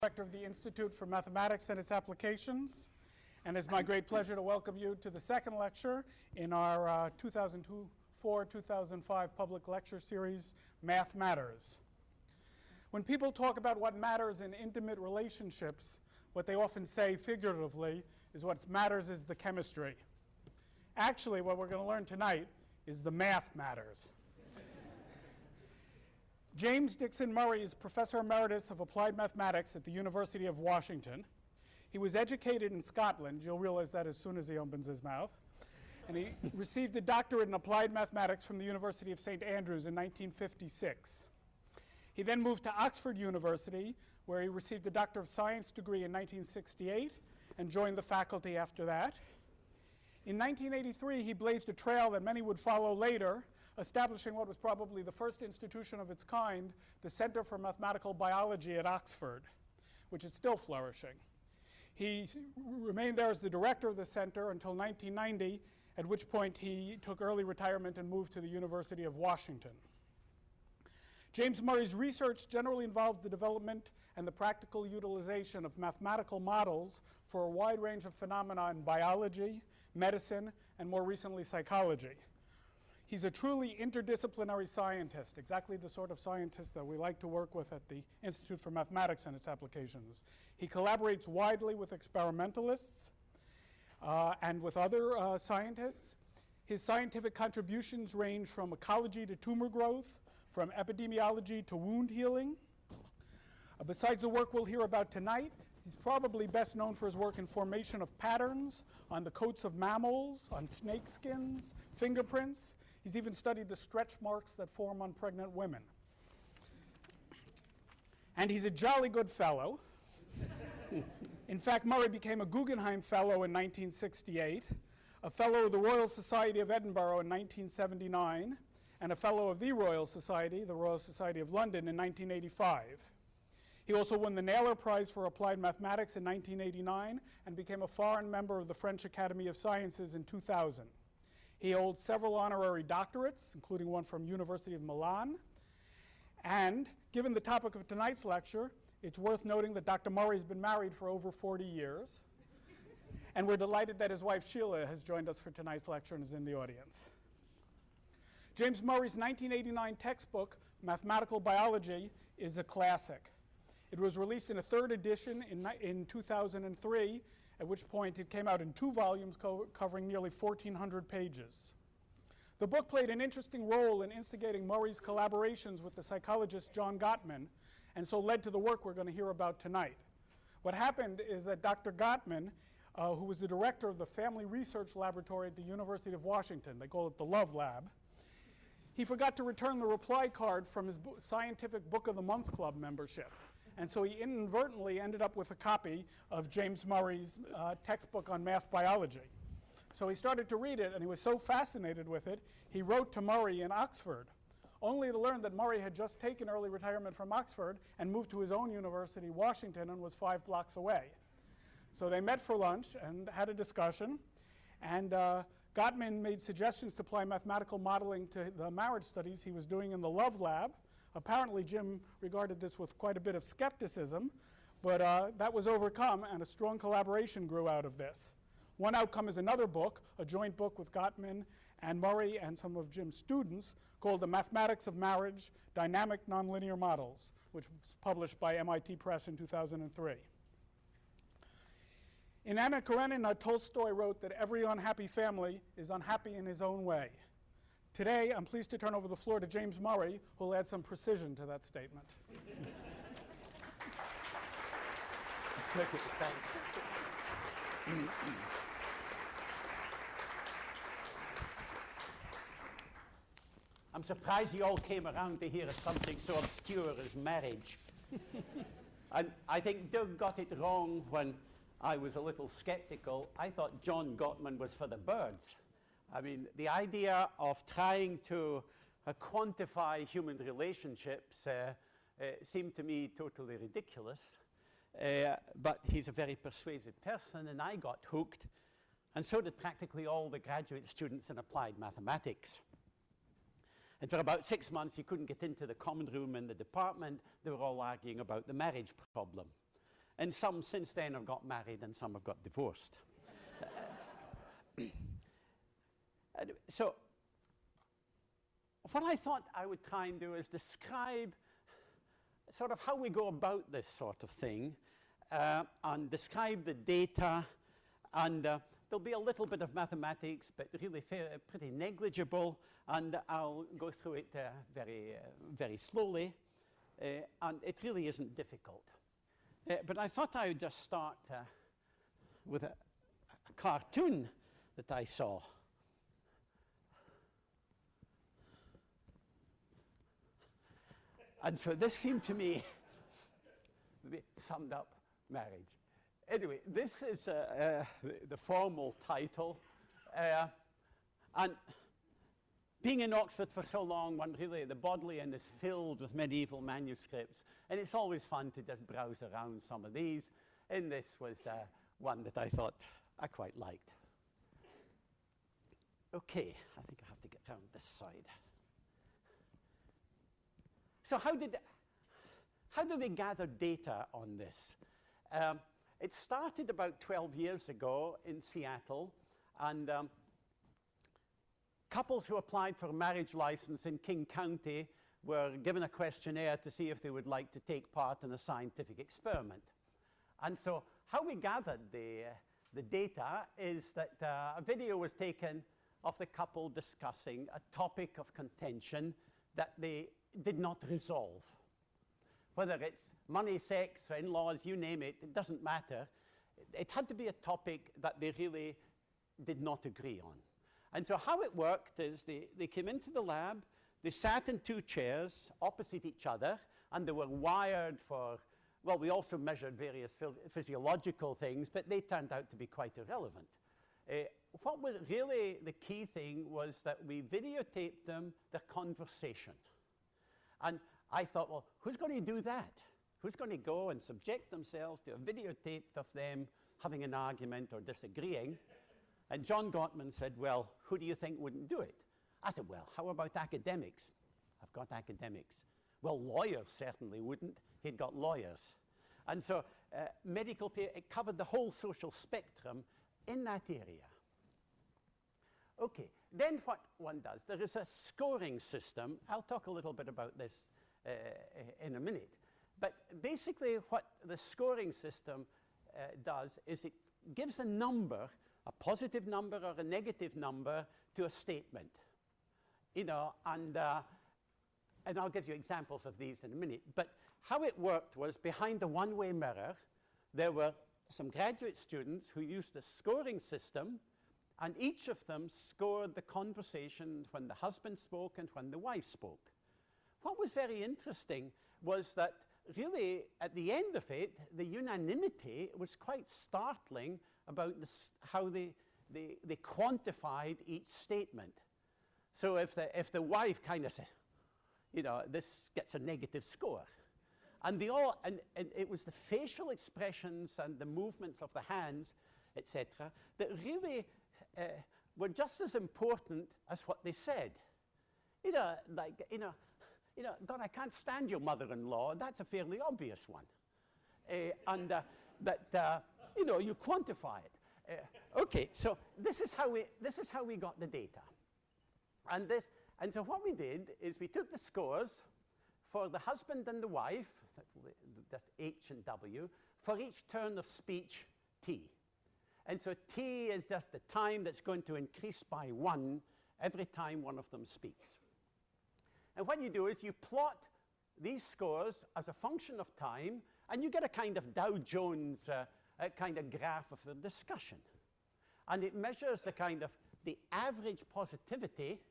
Director of the Institute for Mathematics and its Applications, and it's my great pleasure to welcome you to the second lecture in our 2004-2005 public lecture series, Math Matters. When people talk about what matters in intimate relationships, what they often say figuratively is what matters is the chemistry. Actually, what we're going to learn tonight is the math matters. James Dixon Murray is Professor Emeritus of Applied Mathematics at the University of Washington. He was educated in Scotland. You'll realize that as soon as he opens his mouth. And he received a doctorate in Applied Mathematics from the University of St. Andrews in 1956. He then moved to Oxford University, where he received a Doctor of Science degree in 1968 and joined the faculty after that. In 1983, he blazed a trail that many would follow later, establishing what was probably the first institution of its kind, the Center for Mathematical Biology at Oxford, which is still flourishing. He remained there as the director of the center until 1990, at which point he took early retirement and moved to the University of Washington. James Murray's research generally involved the development and the practical utilization of mathematical models for a wide range of phenomena in biology, medicine, and more recently psychology. He's a truly interdisciplinary scientist, exactly the sort of scientist that we like to work with at the Institute for Mathematics and its Applications. He collaborates widely with experimentalists and with other scientists. His scientific contributions range from ecology to tumor growth, from epidemiology to wound healing. Besides the work we'll hear about tonight, he's probably best known for his work in formation of patterns on the coats of mammals, on snake skins, fingerprints. He's even studied the stretch marks that form on pregnant women. And he's a jolly good fellow. In fact, Murray became a Guggenheim Fellow in 1968, a Fellow of the Royal Society of Edinburgh in 1979, and a Fellow of the Royal Society, the Royal Society of London, in 1985. He also won the Naylor Prize for Applied Mathematics in 1989 and became a foreign member of the French Academy of Sciences in 2000. He holds several honorary doctorates, including one from University of Milan. And given the topic of tonight's lecture, it's worth noting that Dr. Murray has been married for over 40 years. And we're delighted that his wife Sheila has joined us for tonight's lecture and is in the audience. James Murray's 1989 textbook, Mathematical Biology, is a classic. It was released in a third edition in 2003, at which point it came out in 2 volumes covering nearly 1,400 pages. The book played an interesting role in instigating Murray's collaborations with the psychologist John Gottman, and so led to the work we're going to hear about tonight. What happened is that Dr. Gottman, who was the director of the Family Research Laboratory at the University of Washington, they call it the Love Lab, he forgot to return the reply card from his Scientific Book of the Month Club membership. And so he inadvertently ended up with a copy of James Murray's textbook on math biology. So he started to read it, and he was so fascinated with it, he wrote to Murray in Oxford, only to learn that Murray had just taken early retirement from Oxford and moved to his own university, Washington, and was 5 blocks away. So they met for lunch and had a discussion, and Gottman made suggestions to apply mathematical modeling to the marriage studies he was doing in the Love Lab. Apparently, Jim regarded this with quite a bit of skepticism, but that was overcome, and a strong collaboration grew out of this. One outcome is another book, a joint book with Gottman and Murray and some of Jim's students, called The Mathematics of Marriage, Dynamic Nonlinear Models, which was published by MIT Press in 2003. In Anna Karenina, Tolstoy wrote that every unhappy family is unhappy in his own way. Today, I'm pleased to turn over the floor to James Murray, who will add some precision to that statement. Thanks. I'm surprised you all came around to hear something so obscure as marriage. And I think Doug got it wrong when I was a little skeptical. I thought John Gottman was for the birds. I mean, the idea of trying to quantify human relationships seemed to me totally ridiculous. But he's a very persuasive person, and I got hooked, and so did practically all the graduate students in applied mathematics. And for about 6 months, you couldn't get into the common room in the department. They were all arguing about the marriage problem. And some since then have got married and some have got divorced. So what I thought I would try and do is describe sort of how we go about this sort of thing, and describe the data, and there'll be a little bit of mathematics, but really pretty negligible, and I'll go through it very slowly, and it really isn't difficult. But I thought I would just start with a cartoon that I saw. And so this seemed to me summed up marriage. Anyway, this is the formal title. And being in Oxford for so long, the Bodleian is filled with medieval manuscripts, and it's always fun to just browse around some of these. And this was one that I thought I quite liked. Okay, I think I have to get around this side. So how did we gather data on this? It started about 12 years ago in Seattle, and couples who applied for a marriage license in King County were given a questionnaire to see if they would like to take part in a scientific experiment. And so how we gathered the data is that a video was taken of the couple discussing a topic of contention that they did not resolve. Whether it's money, sex, or in-laws, you name it, it doesn't matter. It had to be a topic that they really did not agree on. And so how it worked is they came into the lab, they sat in two chairs opposite each other, and they were wired for, well, we also measured various physiological things, but they turned out to be quite irrelevant. What was really the key thing was that we videotaped them, their conversation. And I thought, well, who's going to do that? Who's going to go and subject themselves to a videotape of them having an argument or disagreeing? And John Gottman said, well, who do you think wouldn't do it? I said, well, how about academics? I've got academics. Well, lawyers certainly wouldn't. He'd got lawyers. And so medical, it covered the whole social spectrum in that area. Okay, then what one does, there is a scoring system. I'll talk a little bit about this in a minute. But basically what the scoring system does is it gives a number, a positive number or a negative number, to a statement. You know, and I'll give you examples of these in a minute. But how it worked was, behind the one-way mirror, there were some graduate students who used a scoring system, and each of them scored the conversation when the husband spoke and when the wife spoke. What was very interesting was that really, at the end of it, the unanimity was quite startling about how they quantified each statement. So if the wife kind of said, you know, this gets a negative score. And it was the facial expressions and the movements of the hands, etc., that really were just as important as what they said. You know, like, God, I can't stand your mother-in-law. That's a fairly obvious one. You know, you quantify it. Okay, so this is how we got the data. And so what we did is we took the scores for the husband and the wife, that's H and W, for each turn of speech, T. And so T is just the time that's going to increase by 1 every time one of them speaks. And what you do is you plot these scores as a function of time, and you get a kind of Dow Jones kind of graph of the discussion. And it measures the average positivity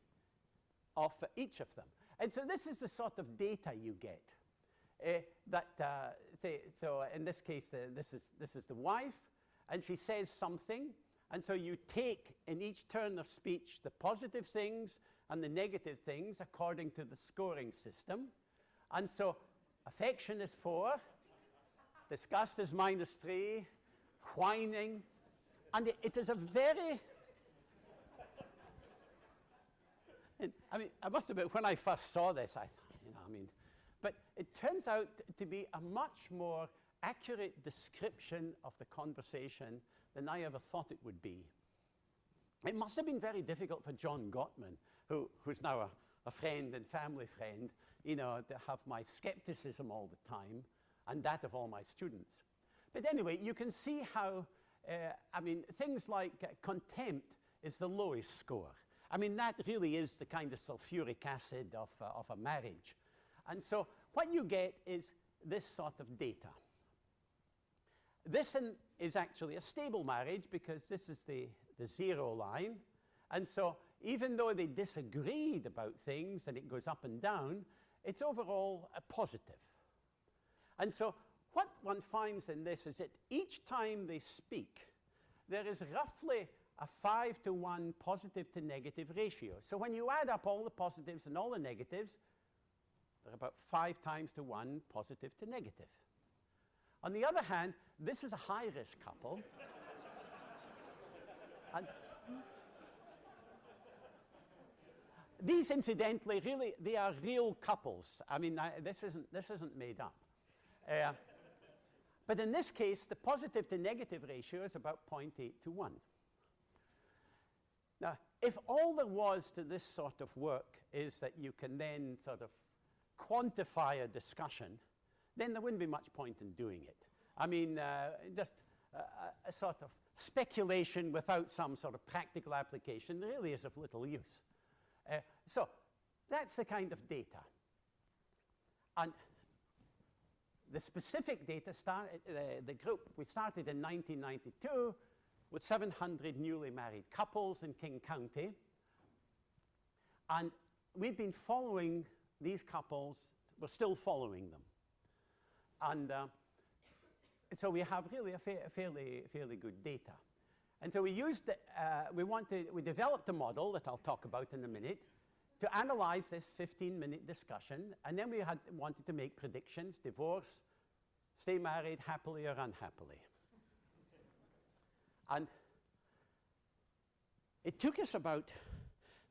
of each of them. And so this is the sort of data you get. So in this case, this is the wife, and she says something, and so you take in each turn of speech the positive things and the negative things according to the scoring system. And so affection is 4, disgust is -3, whining, and it is a very... I mean, I must admit, when I first saw this, I thought, but it turns out to be a much more accurate description of the conversation than I ever thought it would be. It must have been very difficult for John Gottman, who's now a friend and family friend, you know, to have my skepticism all the time and that of all my students. But anyway, you can see how, I mean, things like contempt is the lowest score. I mean, that really is the kind of sulfuric acid of a marriage. And so what you get is this sort of data. This is actually a stable marriage because this is the 0 line. And so even though they disagreed about things and it goes up and down, it's overall a positive. And so what one finds in this is that each time they speak, there is roughly a 5-to-1 positive to negative ratio. So when you add up all the positives and all the negatives, they're about 5 times to 1 positive to negative. On the other hand, this is a high-risk couple. And these, incidentally, really, they are real couples. I mean, this isn't made up. But in this case, the positive to negative ratio is about 0.8 to 1. Now, if all there was to this sort of work is that you can then sort of quantify a discussion, then there wouldn't be much point in doing it. I mean, just a sort of speculation without some sort of practical application really is of little use. So that's the kind of data. And the specific data, the group, we started in 1992 with 700 newly married couples in King County. And we've been following these couples, we're still following them. And so we have really a fairly good data. And so we used, we developed a model that I'll talk about in a minute to analyze this 15-minute discussion. And then we wanted to make predictions: divorce, stay married happily or unhappily. And it took us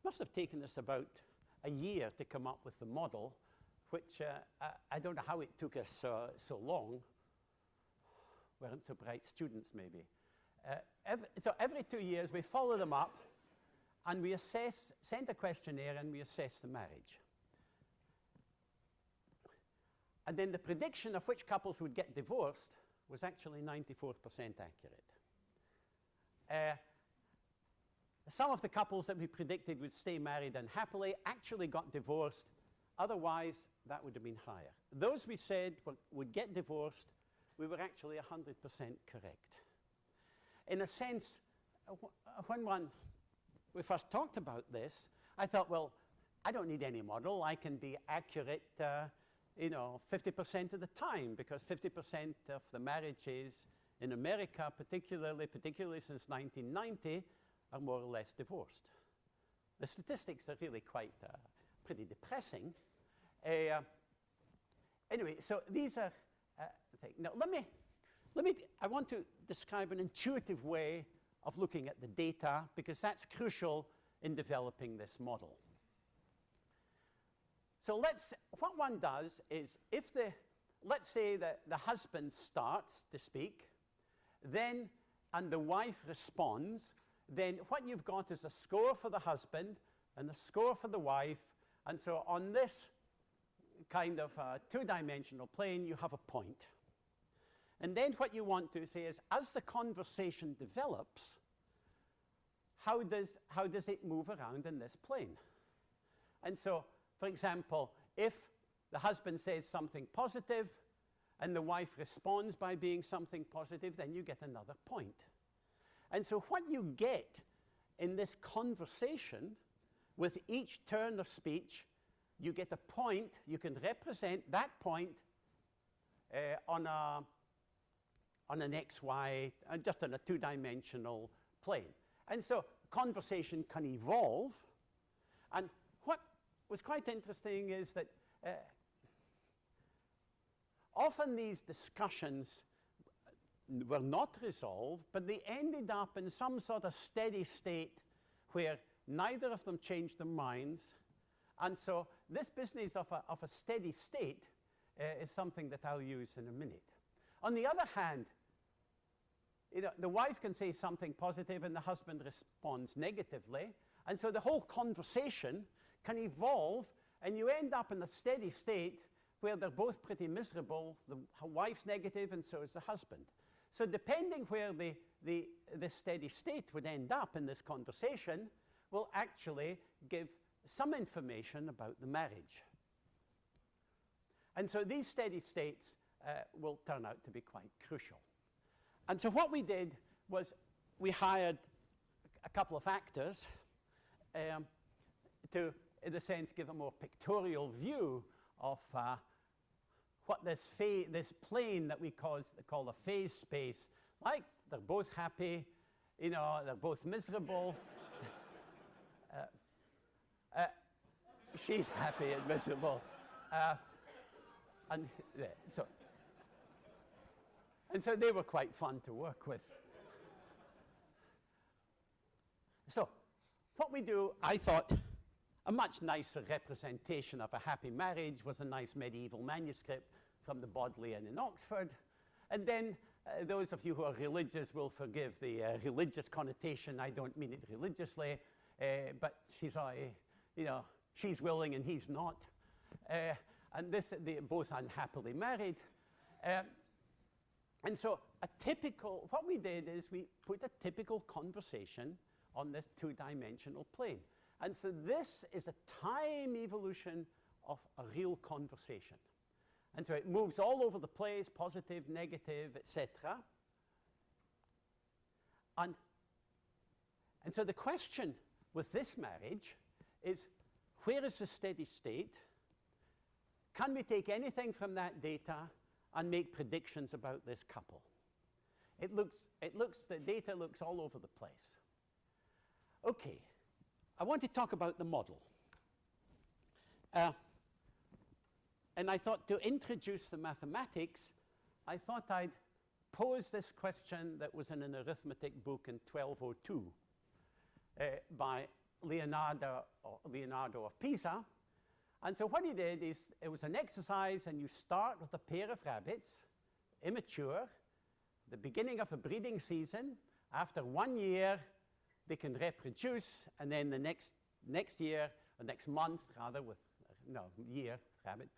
must have taken us about a year to come up with the model, which I don't know how it took us so long. We weren't so bright students, maybe. So every 2 years, we follow them up, and we send a questionnaire, and we assess the marriage. And then the prediction of which couples would get divorced was actually 94% accurate. Some of the couples that we predicted would stay married unhappily actually got divorced. Otherwise, that would have been higher. Those we said would get divorced, we were actually 100% correct. In a sense, when we first talked about this, I thought, well, I don't need any model. I can be accurate, 50% of the time, because 50% of the marriages in America, particularly since 1990, are more or less divorced. The statistics are really quite pretty depressing. Anyway, so these are things. Now, I want to describe an intuitive way of looking at the data, because that's crucial in developing this model. So what one does is, let's say that the husband starts to speak, and the wife responds, then what you've got is a score for the husband and a score for the wife. And so on this kind of two-dimensional plane, you have a point. And then what you want to say is, as the conversation develops, how does it move around in this plane? And so, for example, if the husband says something positive and the wife responds by being something positive, then you get another point. And so what you get in this conversation, with each turn of speech, you get a point. You can represent that point on an XY, just on a two-dimensional plane. And so conversation can evolve. And what was quite interesting is that often these discussions were not resolved, but they ended up in some sort of steady state where neither of them changed their minds. And so this business of a steady state is something that I'll use in a minute. On the other hand, the wife can say something positive and the husband responds negatively. And so the whole conversation can evolve, and you end up in a steady state where they're both pretty miserable. The wife's negative, and so is the husband. So depending where the steady state would end up in this conversation will actually give some information about the marriage. And so these steady states will turn out to be quite crucial. And so what we did was we hired a couple of actors to, in a sense, give a more pictorial view of what this plane that we call the phase space, like they're both happy, they're both miserable. She's happy and miserable. And so they were quite fun to work with. So what we do, I thought, a much nicer representation of a happy marriage was a nice medieval manuscript from the Bodleian in Oxford. And then those of you who are religious will forgive the religious connotation. I don't mean it religiously, but she's willing and he's not. And they're both unhappily married. And so what we did is we put a typical conversation on this two-dimensional plane. And so this is a time evolution of a real conversation. And so it moves all over the place, positive, negative, etc. And so the question with this marriage is, where is the steady state? Can we take anything from that data and make predictions about this couple? The data looks all over the place. Okay, I want to talk about the model. And I thought to introduce the mathematics, I thought I'd pose this question that was in an arithmetic book in 1202 by Leonardo of Pisa. And so what he did is, it was an exercise, and you start with a pair of rabbits, immature, the beginning of a breeding season. After 1 year, they can reproduce, and then the next year, or next month, rather, rabbit,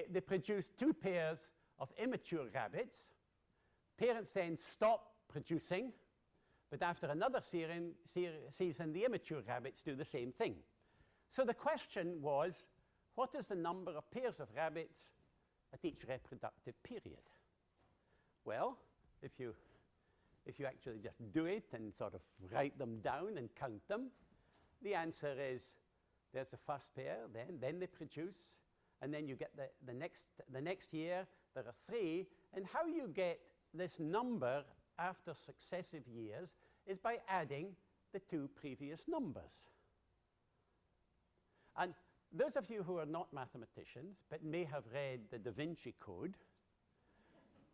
they produce 2 pairs of immature rabbits. Parents then stop producing, but after another season, the immature rabbits do the same thing. So the question was, what is the number of pairs of rabbits at each reproductive period? Well, if you actually just do it and sort of write them down and count them, the answer is there's the first pair, then they produce, and then you get the next year there are 3. And how you get this number after successive years is by adding the 2 previous numbers. And those of you who are not mathematicians but may have read the Da Vinci Code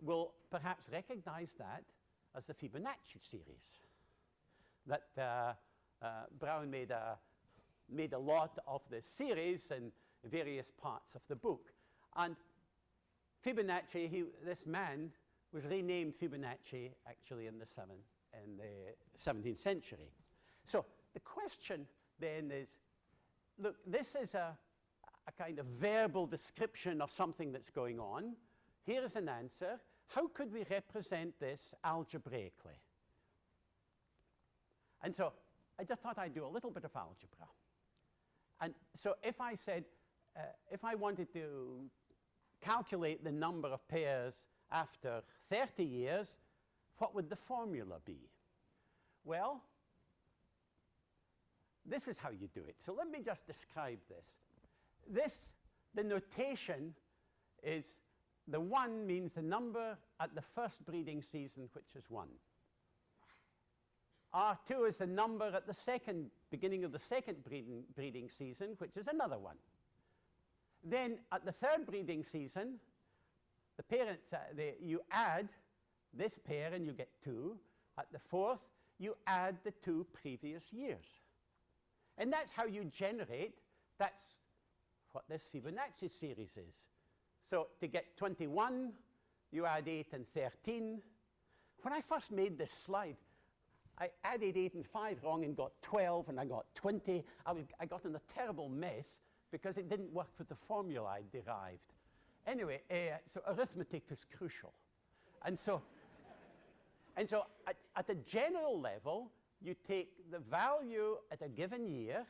will perhaps recognize that as the Fibonacci series. That Brown made a lot of this series in various parts of the book. And Fibonacci, this man was renamed Fibonacci actually in the 17th century. So the question then is, look, this is a kind of verbal description of something that's going on. Here is an answer. How could we represent this algebraically? And so I just thought I'd do a little bit of algebra. And so if I said, if I wanted to calculate the number of pairs after 30 years, what would the formula be? Well, this is how you do it. So let me just describe this. The notation is the 1 means the number at the first breeding season, which is 1. R2 is the number at the beginning of the second breeding season, which is another 1. Then at the 3rd breeding season, the parents, you add this pair and you get 2. At the 4th, you add the 2 previous years. And that's how you generate, that's what this Fibonacci series is. So to get 21, you add 8 and 13. When I first made this slide, I added 8 and 5 wrong and got 12, and I got 20. I got in a terrible mess because it didn't work with the formula I derived. Anyway, so arithmetic is crucial. And so at a general level, you take the value at a given year.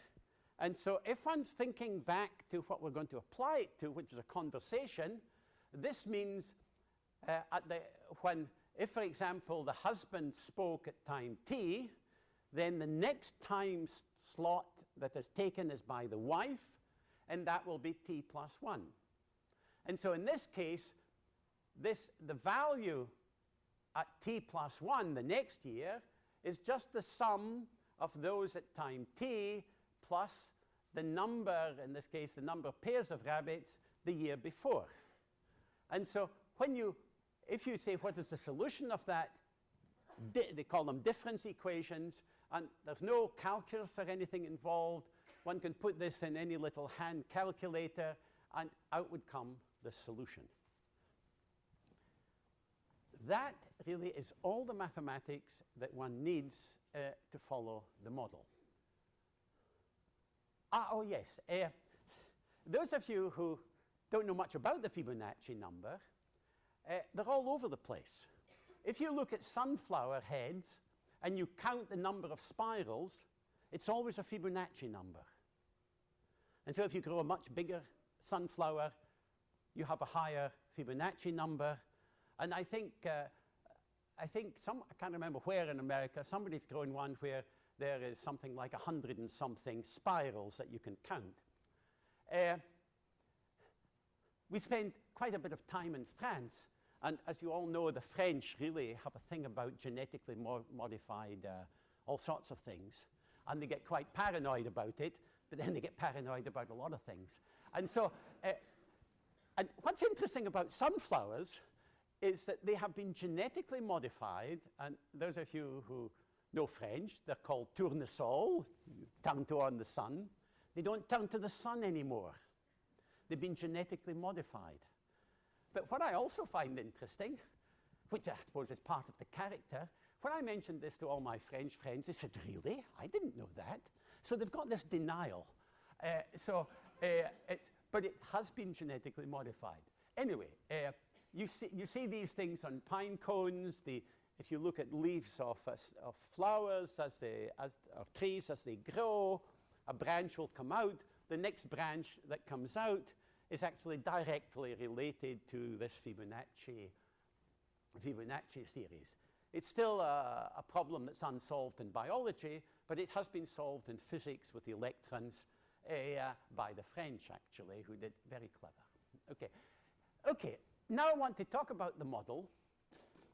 And so if one's thinking back to what we're going to apply it to, which is a conversation, this means if, for example, the husband spoke at time t, then the next time slot that is taken is by the wife, and that will be t plus 1. And so in this case, the value at t plus 1 the next year is just the sum of those at time t plus the number, in this case, the number of pairs of rabbits the year before. And so if you say what is the solution of that, they call them difference equations, and there's no calculus or anything involved. One can put this in any little hand calculator, and out would come the solution. That really is all the mathematics that one needs to follow the model. Oh yes, those of you who don't know much about the Fibonacci number, they're all over the place. If you look at sunflower heads and you count the number of spirals, it's always a Fibonacci number. And so if you grow a much bigger sunflower, you have a higher Fibonacci number. And I think I can't remember where in America, somebody's growing one where there is something like 100 and something spirals that you can count. We spend quite a bit of time in France, and as you all know, the French really have a thing about genetically modified all sorts of things, and they get quite paranoid about it, but then they get paranoid about a lot of things. And so, and what's interesting about sunflowers is that they have been genetically modified, and those of you who know French, they're called tournesol, turn to on the sun. They don't turn to the sun anymore. They've been genetically modified. But what I also find interesting, which I suppose is part of the character, when I mentioned this to all my French friends, they said, really? I didn't know that. So they've got this denial. But it has been genetically modified. Anyway, you see these things on pine cones. If you look at leaves of flowers or trees as they grow, a branch will come out. The next branch that comes out is actually directly related to this Fibonacci series. It's still a problem that's unsolved in biology, but it has been solved in physics with the electrons by the French, actually, who did very clever. Okay, now I want to talk about the model.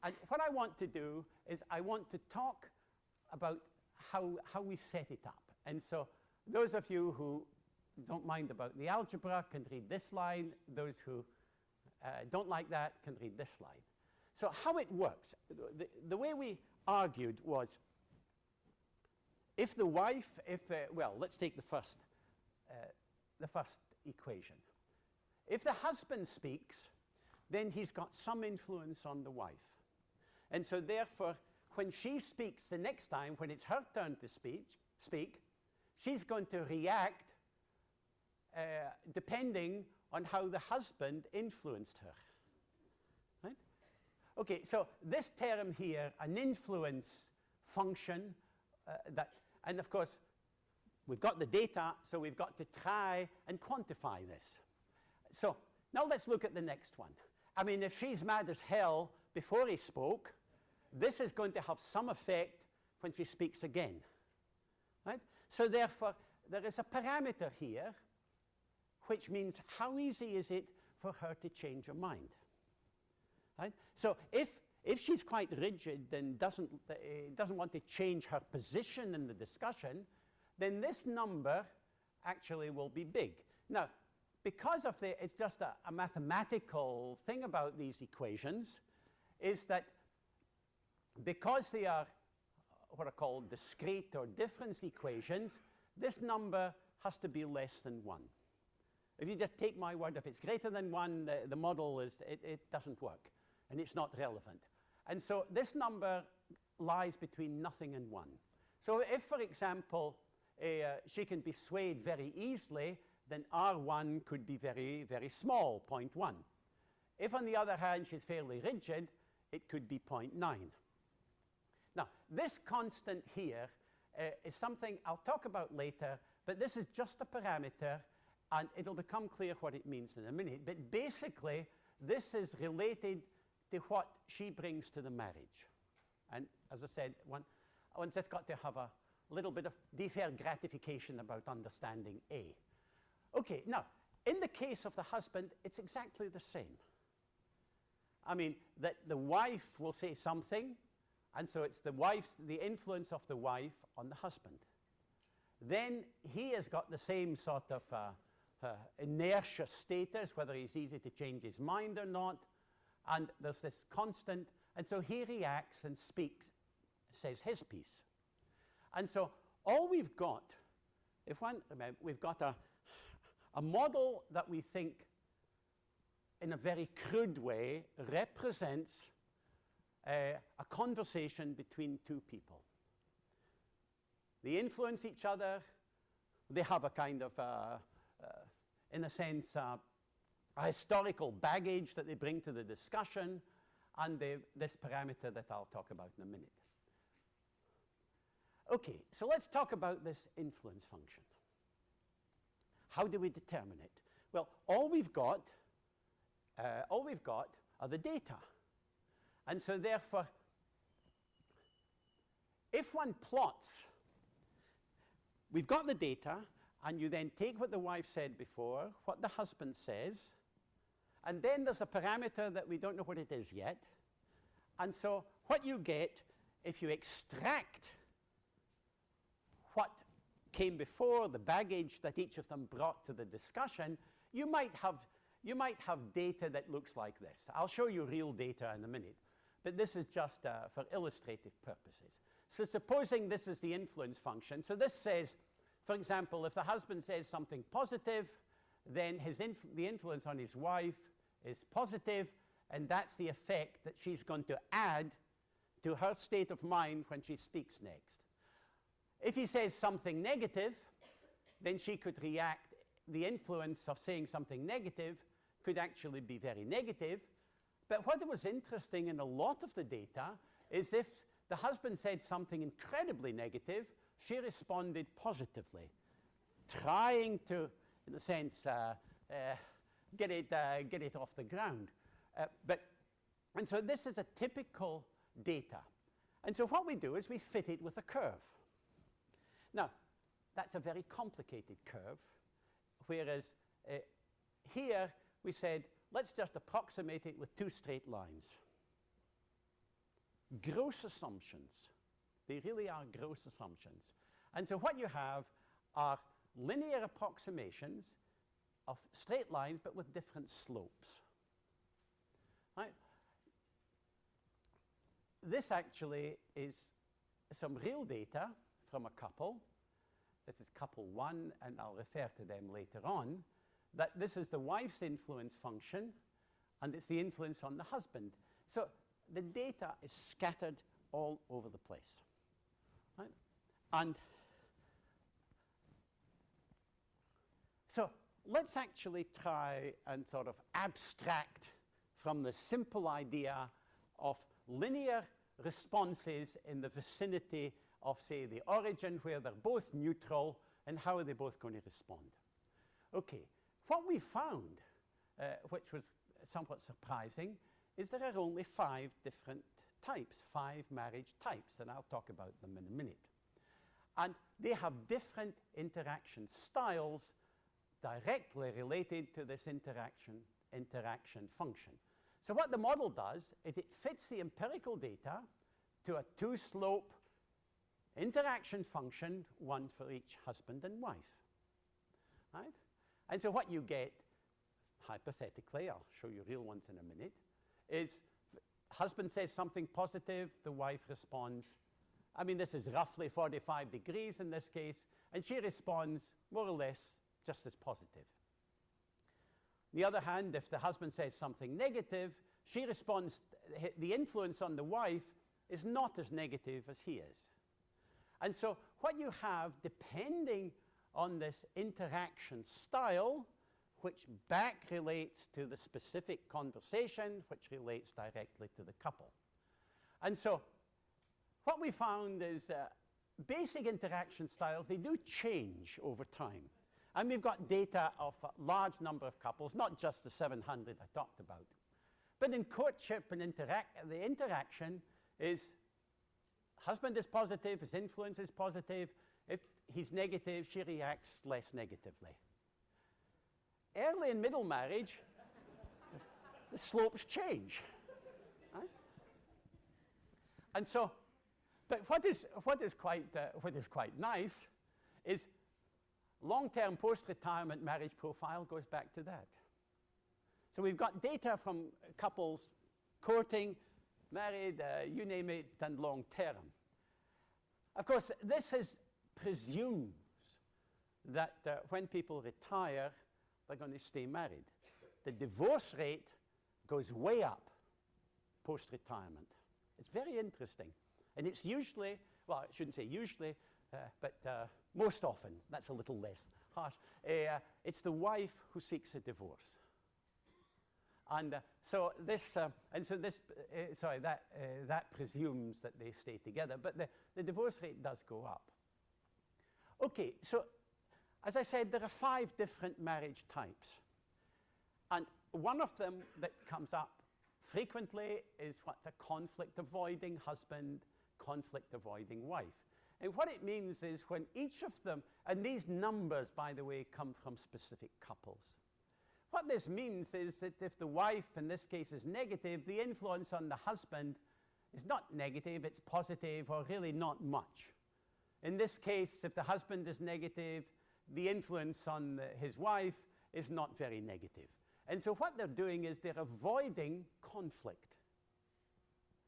And what I want to do is I want to talk about how we set it up. And so those of you who don't mind about the algebra can read this line. Those who don't like that can read this line. So how it works, the way we argued was if the wife, well, let's take the first equation. If the husband speaks, then he's got some influence on the wife. And so therefore, when she speaks the next time, when it's her turn to speak, she's going to react depending on how the husband influenced her. Right? Okay, so this term here, an influence function, and of course, we've got the data, so we've got to try and quantify this. So now let's look at the next one. I mean, if she's mad as hell before he spoke, this is going to have some effect when she speaks again. Right? So therefore, there is a parameter here, which means how easy is it for her to change her mind. Right? So if she's quite rigid and doesn't want to change her position in the discussion, then this number actually will be big. Now, because of it's just a mathematical thing about these equations, is that because they are what are called discrete or difference equations, this number has to be less than 1. If you just take my word, if it's greater than 1, the model it doesn't work. and it's not relevant. And so this number lies between nothing and 1. So if, for example, she can be swayed very easily, then R1 could be very, very small, 0.1. If, on the other hand, she's fairly rigid, it could be 0.9. Now, this constant here is something I'll talk about later, but this is just a parameter, and it'll become clear what it means in a minute. But basically, this is related to what she brings to the marriage. And as I said, one just got to have a little bit of deferred gratification about understanding A. Okay, now, in the case of the husband, it's exactly the same. I mean, that the wife will say something, and so it's the influence of the wife on the husband. Then he has got the same sort of inertia status, whether he's easy to change his mind or not, and there's this constant, and so he reacts and speaks, says his piece. And so all we've got, we've got a model that we think in a very crude way represents a conversation between two people. They influence each other. They have a kind of, in a sense, a historical baggage that they bring to the discussion, and this parameter that I'll talk about in a minute. Okay, so let's talk about this influence function. How do we determine it? Well, all we've got are the data. And so therefore, if one plots, we've got the data, and you then take what the wife said before, what the husband says, and then there's a parameter that we don't know what it is yet. And so what you get, if you extract what came before, the baggage that each of them brought to the discussion, you might have data that looks like this. I'll show you real data in a minute, but this is just for illustrative purposes. So supposing this is the influence function, so this says, for example, if the husband says something positive, then the influence on his wife is positive, and that's the effect that she's going to add to her state of mind when she speaks next. If he says something negative, then she could react. The influence of saying something negative could actually be very negative. But what was interesting in a lot of the data is if the husband said something incredibly negative, she responded positively, trying to, in a sense, get it off the ground. And so this is a typical data. And so what we do is we fit it with a curve. Now, that's a very complicated curve, whereas here we said, let's just approximate it with two straight lines. Gross assumptions. They really are gross assumptions. And so what you have are linear approximations of straight lines, but with different slopes. Right? This actually is some real data from a couple. This is couple 1, and I'll refer to them later on. That this is the wife's influence function, and it's the influence on the husband. So the data is scattered all over the place. Right? And so let's actually try and sort of abstract from the simple idea of linear responses in the vicinity of, say, the origin, where they're both neutral, and how are they both going to respond. Okay, what we found, which was somewhat surprising, is there are only 5 different types, 5 marriage types, and I'll talk about them in a minute. And they have different interaction styles directly related to this interaction function. So what the model does is it fits the empirical data to a 2-slope interaction function, one for each husband and wife. Right? And so what you get, hypothetically, I'll show you real ones in a minute, is husband says something positive, the wife responds. I mean, this is roughly 45 degrees in this case, and she responds more or less just as positive. On the other hand, if the husband says something negative, she responds, the influence on the wife is not as negative as he is. And so what you have, depending on this interaction style, which back relates to the specific conversation, which relates directly to the couple. And so what we found is basic interaction styles, they do change over time. And we've got data of a large number of couples, not just the 700 I talked about. But in courtship and the interaction is husband is positive, his influence is positive. If he's negative, she reacts less negatively. Early and middle marriage, the slopes change. Right? And so, but what is quite nice is long-term post-retirement marriage profile goes back to that. So we've got data from couples courting, married, you name it, and long-term. Of course, this presumes that when people retire, they're going to stay married. The divorce rate goes way up post-retirement. It's very interesting. And it's usually, well, I shouldn't say usually, but most often, that's a little less harsh, it's the wife who seeks a divorce. And that presumes that they stay together, but the divorce rate does go up. Okay, so as I said, there are 5 different marriage types. And one of them that comes up frequently is what's a conflict-avoiding husband, conflict-avoiding wife. And what it means is when each of them, and these numbers, by the way, come from specific couples. What this means is that if the wife, in this case, is negative, the influence on the husband is not negative, it's positive, or really not much. In this case, if the husband is negative, the influence on his wife is not very negative. And so what they're doing is they're avoiding conflict.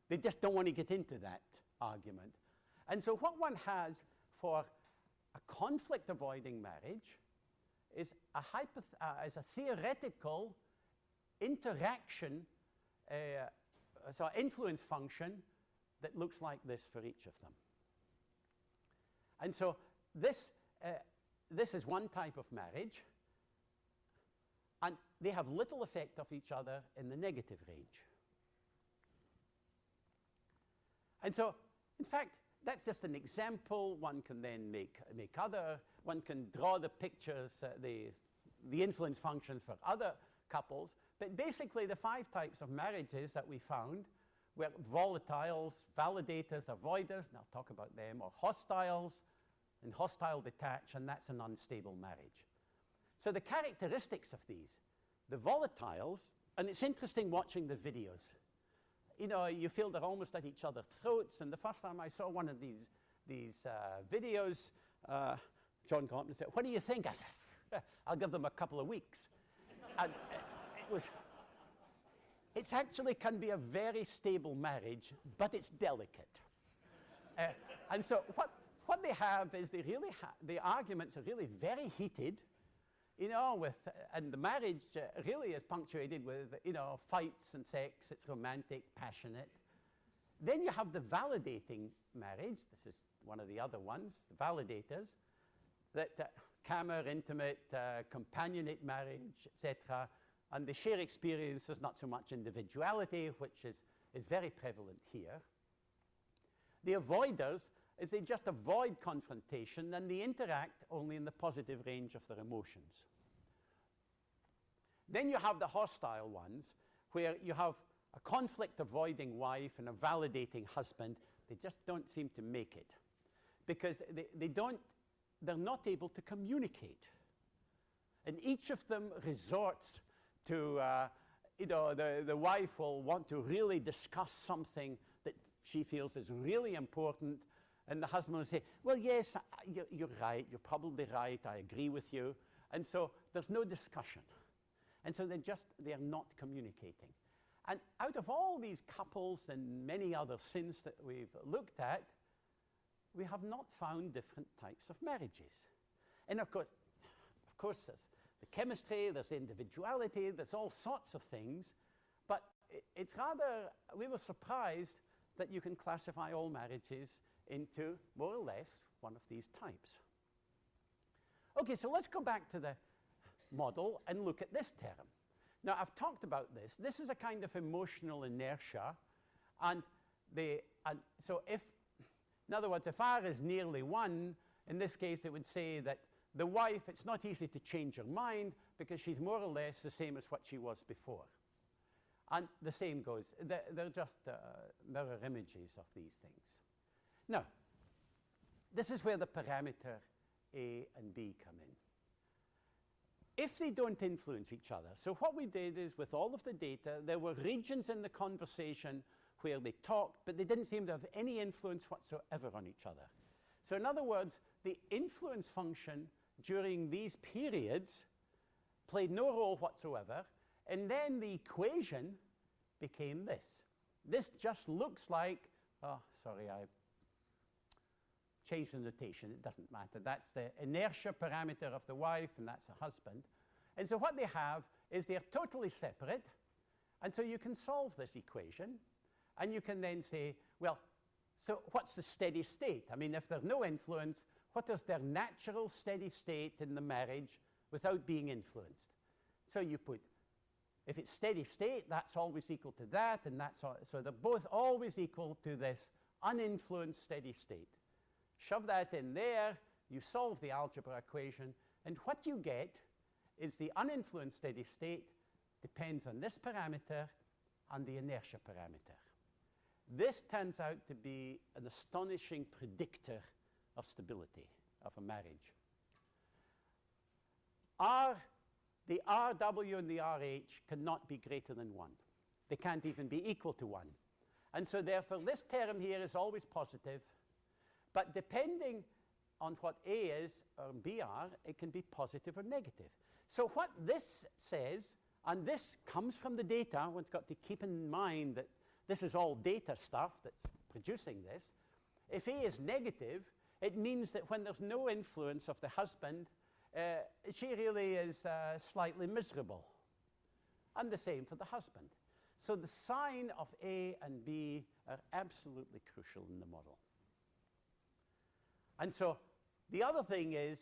They just don't want to get into that argument. And so what one has for a conflict-avoiding marriage is a theoretical interaction, so influence function that looks like this for each of them. And so this is one type of marriage, and they have little effect of each other in the negative range. And so, in fact, that's just an example. One can then make other, one can draw the pictures, the influence functions for other couples. But basically, the 5 types of marriages that we found were volatiles, validators, avoiders, and I'll talk about them, or hostiles, and hostile detach, and that's an unstable marriage. So the characteristics of these, the volatiles, and it's interesting watching the videos. You know, you feel they're almost at each other's throats, and the first time I saw one of these videos, John Gottman said, "What do you think?" I said, "I'll give them a couple of weeks." And it actually can be a very stable marriage, but it's delicate. And so what they have is the arguments are really very heated, you know, and the marriage really is punctuated with, you know, fights and sex. It's romantic, passionate. Then you have the validating marriage. This is one of the other ones, the validators, that camera, intimate, companionate marriage, etc. And the shared experience is not so much individuality, which is very prevalent here. The avoiders is they just avoid confrontation, and they interact only in the positive range of their emotions. Then you have the hostile ones, where you have a conflict-avoiding wife and a validating husband. They just don't seem to make it, because they're not able to communicate. And each of them resorts to, you know, the wife will want to really discuss something that she feels is really important, and the husband will say, "Well, yes, you're right, you're probably right, I agree with you." And so there's no discussion. And so they're not communicating. And out of all these couples and many other sins that we've looked at, we have not found different types of marriages. And of course, there's the chemistry, there's individuality, there's all sorts of things, but it's rather, we were surprised that you can classify all marriages into more or less one of these types. Okay, so let's go back to the model and look at this term. Now, I've talked about this. This is a kind of emotional inertia. And so if, in other words, if R is nearly 1, in this case, it would say that the wife, it's not easy to change her mind because she's more or less the same as what she was before. And the same goes, they're just mirror images of these things. Now, this is where the parameter A and B come in. If they don't influence each other, so what we did is with all of the data, there were regions in the conversation where they talked, but they didn't seem to have any influence whatsoever on each other. So in other words, the influence function during these periods played no role whatsoever, and then the equation became this. This just looks like, oh, sorry, I changed the notation, it doesn't matter. That's the inertia parameter of the wife, and that's the husband. And so what they have is they're totally separate, and so you can solve this equation, and you can then say, well, so what's the steady state? I mean, if there's no influence, what is their natural steady state in the marriage without being influenced? So you put, if it's steady state, that's always equal to that, and that's all, so they're both always equal to this uninfluenced steady state. Shove that in there, you solve the algebra equation, and what you get is the uninfluenced steady state depends on this parameter and the inertia parameter. This turns out to be an astonishing predictor of stability of a marriage. The RW and the RH cannot be greater than 1. They can't even be equal to 1. And so therefore, this term here is always positive. But depending on what A is or B are, it can be positive or negative. So what this says, and this comes from the data, one's got to keep in mind that this is all data stuff that's producing this. If A is negative, it means that when there's no influence of the husband, she really is slightly miserable. And the same for the husband. So the sign of A and B are absolutely crucial in the model. And so the other thing is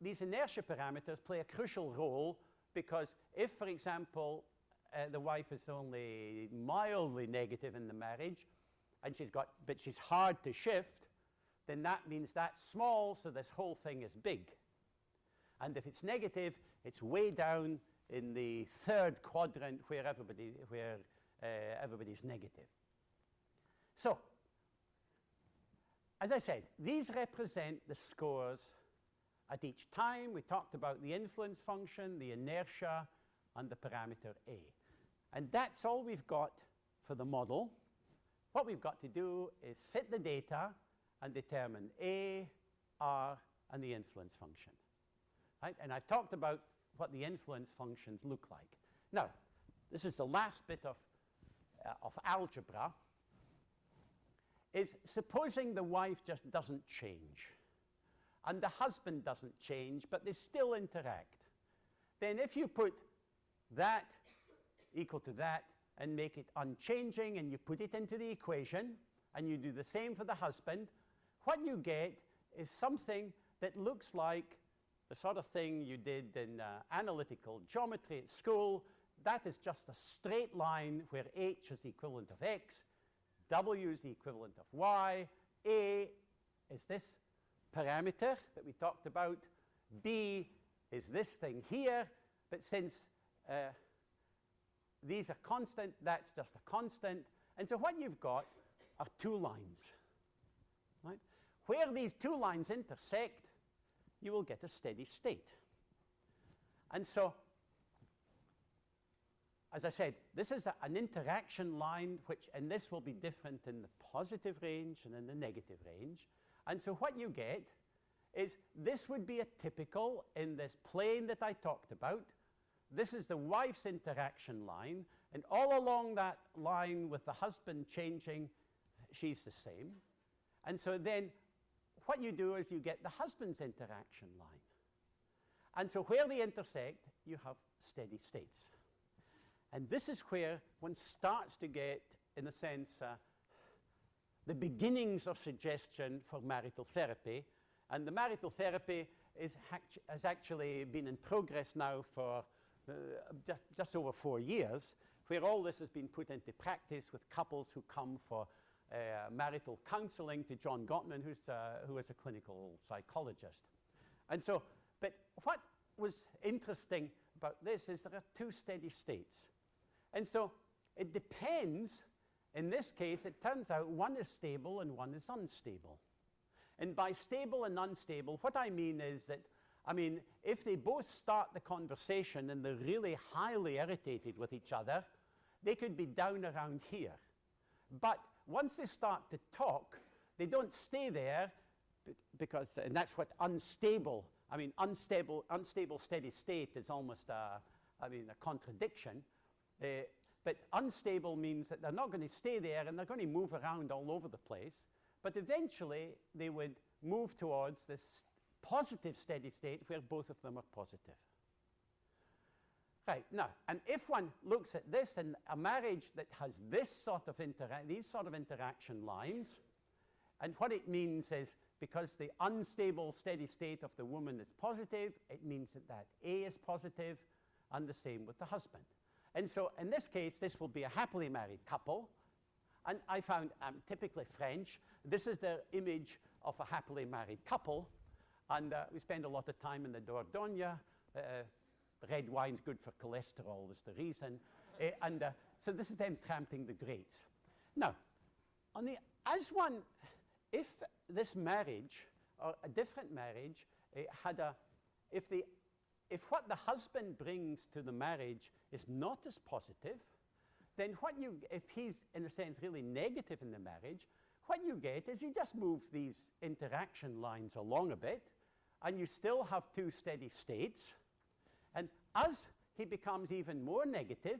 these inertia parameters play a crucial role because if, for example, the wife is only mildly negative in the marriage, and but she's hard to shift, then that means that's small, so this whole thing is big. And if it's negative, it's way down in the third quadrant where everybody's negative. So, as I said, these represent the scores at each time. We talked about the influence function, the inertia, and the parameter A. And that's all we've got for the model. What we've got to do is fit the data and determine A, R, and the influence function. Right? And I've talked about what the influence functions look like. Now, this is the last bit of algebra, is supposing the wife just doesn't change, and the husband doesn't change, but they still interact. Then if you put that equal to that and make it unchanging, and you put it into the equation, and you do the same for the husband, what you get is something that looks like the sort of thing you did in analytical geometry at school. That is just a straight line where H is the equivalent of X, W is the equivalent of Y, A is this parameter that we talked about, B is this thing here, but since these are constant, that's just a constant. And so what you've got are two lines. Right? Where these two lines intersect, you will get a steady state. And so, as I said, this is an interaction line, and this will be different in the positive range and in the negative range. And so what you get is this would be a typical in this plane that I talked about. This is the wife's interaction line, and all along that line with the husband changing, she's the same. And so then what you do is you get the husband's interaction line. And so where they intersect, you have steady states. And this is where one starts to get, in a sense, the beginnings of suggestion for marital therapy. And the marital therapy has actually been in progress now for just over 4 years, where all this has been put into practice with couples who come for marital counseling to John Gottman, who is a clinical psychologist. And so, but what was interesting about this is there are 2 steady states. And so it depends. In this case, it turns out one is stable and one is unstable. And by stable and unstable, what I mean is that, if they both start the conversation and they're really highly irritated with each other, they could be down around here. But once they start to talk, they don't stay there because, and that's what unstable steady state is almost a contradiction. But unstable means that they're not going to stay there and they're going to move around all over the place. But eventually, they would move towards this positive steady state where both of them are positive. Right, now, and if one looks at this in a marriage that has these sort of interaction lines, and what it means is because the unstable steady state of the woman is positive, it means that A is positive, and the same with the husband. And so in this case, this will be a happily married couple. And I found, typically French, this is the image of a happily married couple. And we spend a lot of time in the Dordogne. Red wine's good for cholesterol, is the reason. So this is them tramping the grapes. Now, if this marriage, or a different marriage, if what the husband brings to the marriage is not as positive, then if he's, in a sense, really negative in the marriage, what you get is you just move these interaction lines along a bit, and you still have 2 steady states. And as he becomes even more negative,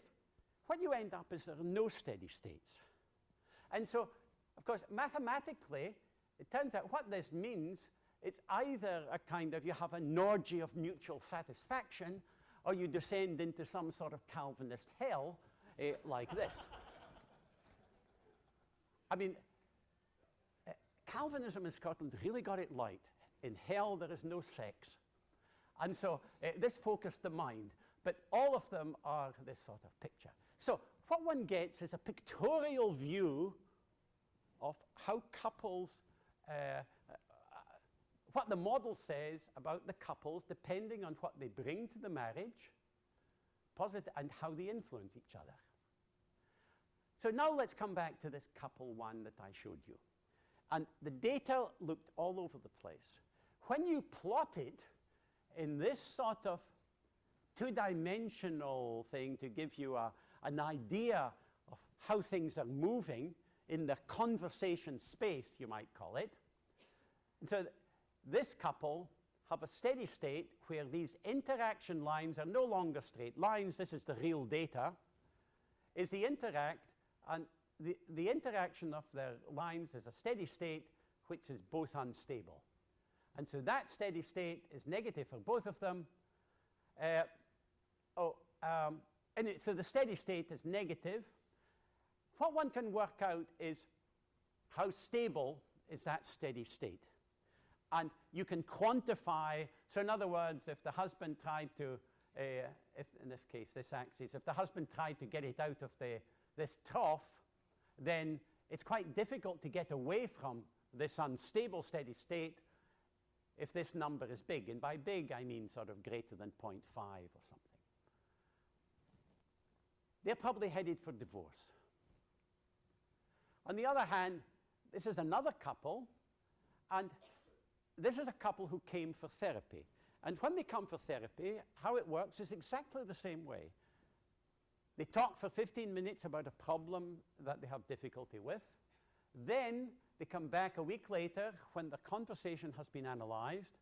what you end up is there are no steady states. And so, of course, mathematically, it turns out what this means, it's either a kind of, you have an orgy of mutual satisfaction, or you descend into some sort of Calvinist hell, like this. Calvinism in Scotland really got it right. In hell, there is no sex. And so this focused the mind. But all of them are this sort of picture. So what one gets is a pictorial view of how couples, what the model says about the couples, depending on what they bring to the marriage, positive, and how they influence each other. So now let's come back to this couple one that I showed you. And the data looked all over the place. When you plot it in this sort of 2-dimensional thing to give you an idea of how things are moving in the conversation space, you might call it. And so this couple have a steady state where these interaction lines are no longer straight lines. This is the real data. Is the interact, and the interaction of their lines is a steady state which is both unstable. And so that steady state is negative for both of them. So the steady state is negative. What one can work out is how stable is that steady state. And you can quantify, so in other words, if the husband tried to, if in this case, this axis, if the husband tried to get it out of this trough, then it's quite difficult to get away from this unstable steady state if this number is big. And by big, I mean sort of greater than 0.5 or something. They're probably headed for divorce. On the other hand, this is another couple, and this is a couple who came for therapy. And when they come for therapy, how it works is exactly the same way. They talk for 15 minutes about a problem that they have difficulty with. Then they come back a week later when the conversation has been analyzed.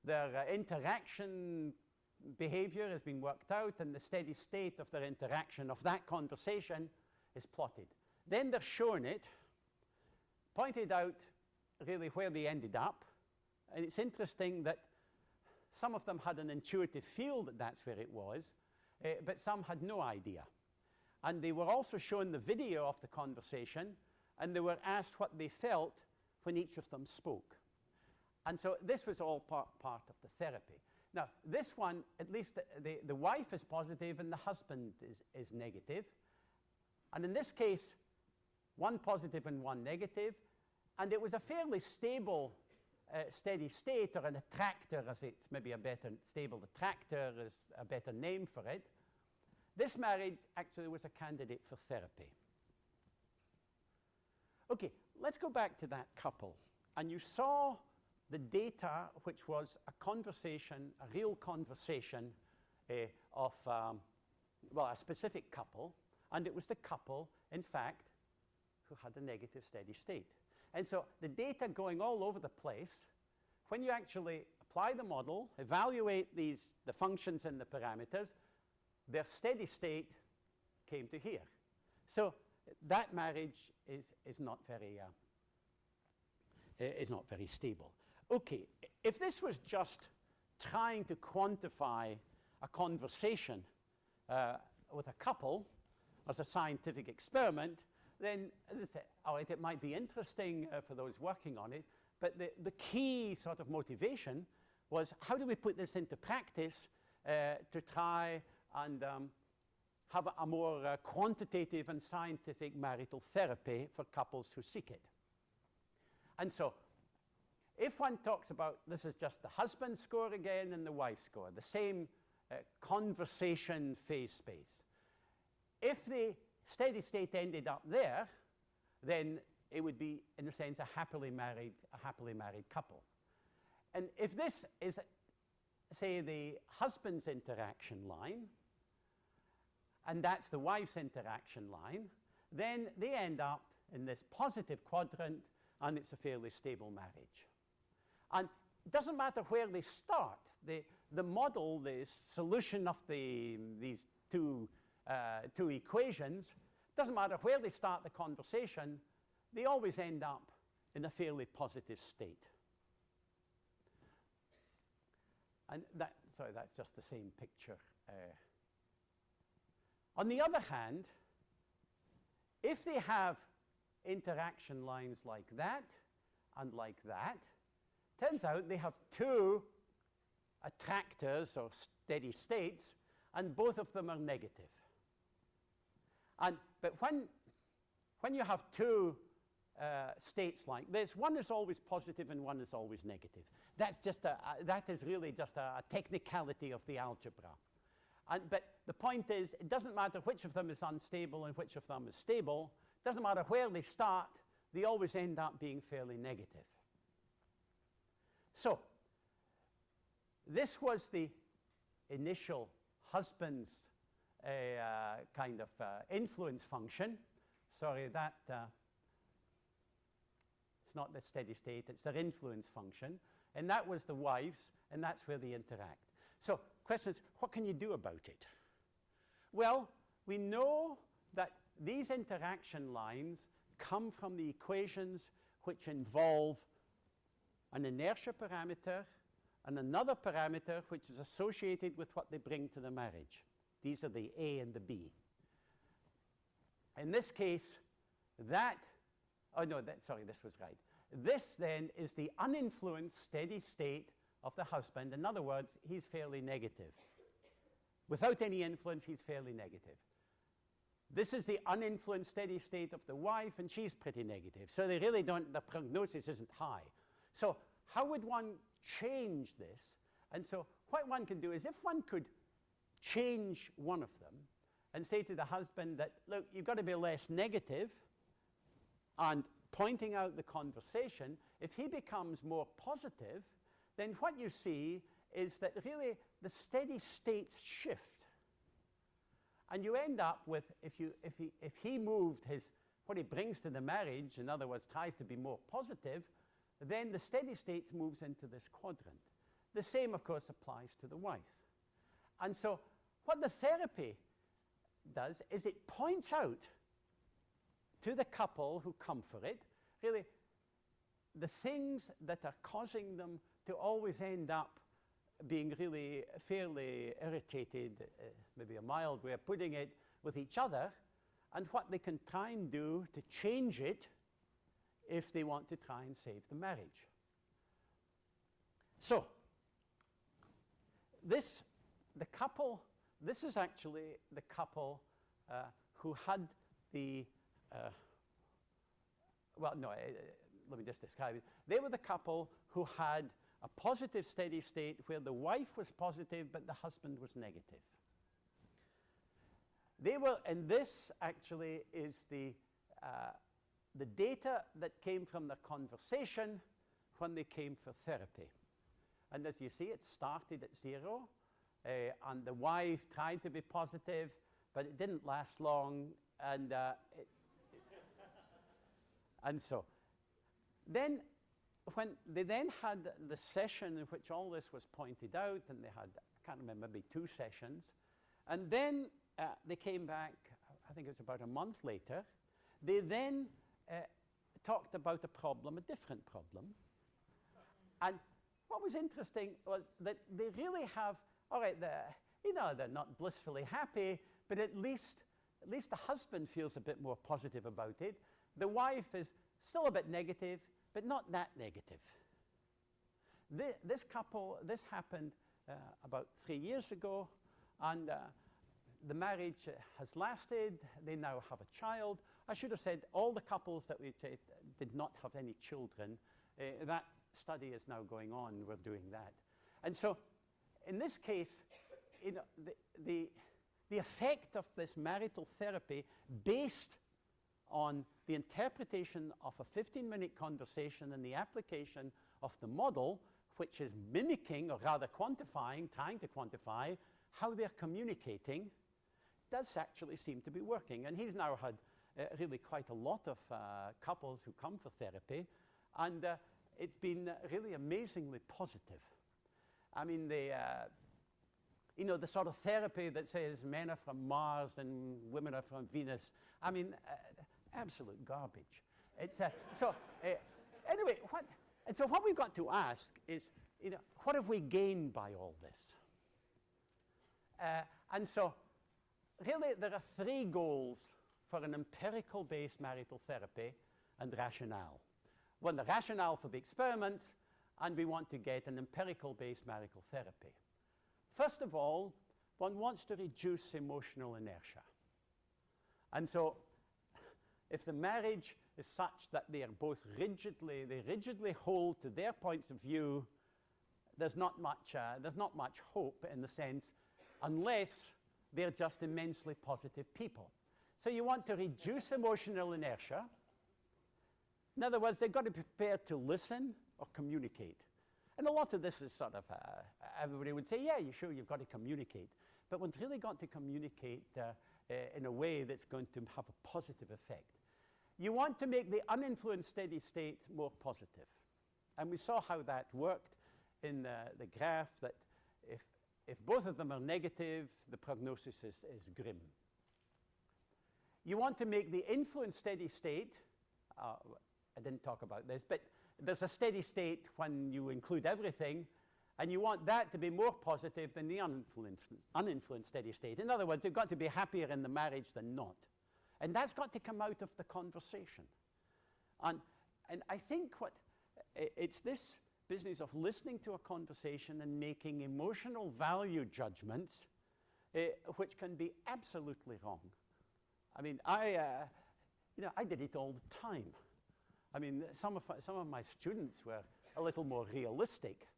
Their interaction behavior has been worked out, and the steady state of their interaction of that conversation is plotted. Then they're shown it, pointed out really where they ended up. And it's interesting that some of them had an intuitive feel that that's where it was. but some had no idea. And they were also shown the video of the conversation, and they were asked what they felt when each of them spoke. And so this was all part of the therapy. Now, this one, at least the wife is positive and the husband is negative. And in this case, one positive and one negative. And it was a fairly stable, steady state, or an attractor, as it's maybe a better, stable attractor is a better name for it. This marriage actually was a candidate for therapy. Okay, let's go back to that couple. And you saw the data, which was a conversation, a real conversation of, well, a specific couple. And it was the couple, in fact, who had a negative steady state. And so the data going all over the place, when you actually apply the model, evaluate the functions and the parameters, their steady state came to here. So that marriage is not very stable. Okay, if this was just trying to quantify a conversation with a couple as a scientific experiment, then all right, it might be interesting for those working on it, but the key sort of motivation was, how do we put this into practice to try and have a more quantitative and scientific marital therapy for couples who seek it. And so if one talks about, this is just the husband score again and the wife score, the same conversation phase space. If the steady state ended up there, then it would be, in a sense, a happily married couple. And if this is, say, the husband's interaction line, and that's the wife's interaction line, then they end up in this positive quadrant, and it's a fairly stable marriage. And it doesn't matter where they start. The model, the solution of these two equations, doesn't matter where they start the conversation, they always end up in a fairly positive state. And sorry, that's just the same picture. On the other hand, if they have interaction lines like that and like that, turns out they have two attractors or steady states, and both of them are negative. But when you have two states like this, one is always positive and one is always negative. That is really just a technicality of the algebra. But the point is, it doesn't matter which of them is unstable and which of them is stable. It doesn't matter where they start. They always end up being fairly negative. So this was the initial husband's kind of influence function. Sorry, it's not the steady state, it's their influence function. And that was the wife's, and that's where they interact. So question is, what can you do about it? Well, we know that these interaction lines come from the equations which involve an inertia parameter and another parameter which is associated with what they bring to the marriage. These are the A and the B. In this case, sorry, this was right. This then is the uninfluenced steady state of the husband. In other words, he's fairly negative. Without any influence, he's fairly negative. This is the uninfluenced steady state of the wife, and she's pretty negative. So they really don't, the prognosis isn't high. So how would one change this? And so what one can do is, if one could change one of them and say to the husband that, look, you've got to be less negative, and pointing out the conversation, if he becomes more positive, then what you see is that really the steady states shift. And you end up with, if he moved what he brings to the marriage, in other words, tries to be more positive, then the steady states moves into this quadrant. The same, of course, applies to the wife. And so what the therapy does is it points out to the couple who come for it, really, the things that are causing them to always end up being really fairly irritated, maybe a mild way of putting it, with each other, and what they can try and do to change it if they want to try and save the marriage. So, this is actually the couple who had the, let me just describe it. They were the couple who had a positive steady state where the wife was positive but the husband was negative. They were, and this actually is the data that came from the conversation when they came for therapy. And as you see, it started at 0, and the wife tried to be positive, but it didn't last long, and so then when they then had the session in which all this was pointed out, and they had, I can't remember, maybe 2 sessions, and then they came back, I think it was about a month later. They then talked about a problem, a different problem. And what was interesting was that they really have, all right, they're not blissfully happy, but at least the husband feels a bit more positive about it. The wife is still a bit negative, but not that negative. This couple, this happened about 3 years ago, and the marriage has lasted. They now have a child. I should have said all the couples that we did not have any children. That study is now going on. We're doing that. And so in this case, the effect of this marital therapy based on the interpretation of a 15-minute conversation and the application of the model, which is mimicking, or rather quantifying, trying to quantify how they're communicating, does actually seem to be working. And he's now had really quite a lot of couples who come for therapy, and it's been really amazingly positive. I mean, the sort of therapy that says men are from Mars and women are from Venus, I mean, absolute garbage. It's, anyway, what we've got to ask is, what have we gained by all this? And so, really, there are 3 goals for an empirical-based marital therapy and rationale. One, the rationale for the experiments, and we want to get an empirical-based marital therapy. First of all, one wants to reduce emotional inertia. And so, if the marriage is such that they are both rigidly hold to their points of view, there's not much hope in the sense, unless they're just immensely positive people. So you want to reduce emotional inertia. In other words, they've got to be prepared to listen or communicate. And a lot of this is sort of, everybody would say, yeah, sure, you've got to communicate. But one's really got to communicate in a way that's going to have a positive effect. You want to make the uninfluenced steady state more positive. And we saw how that worked in the graph, that if both of them are negative, the prognosis is grim. You want to make the influenced steady state, I didn't talk about this, but there's a steady state when you include everything, and you want that to be more positive than the uninfluenced steady state. In other words, they've got to be happier in the marriage than not. And that's got to come out of the conversation. And I think it's this business of listening to a conversation and making emotional value judgments, which can be absolutely wrong. I mean, I did it all the time. I mean, some of my students were a little more realistic,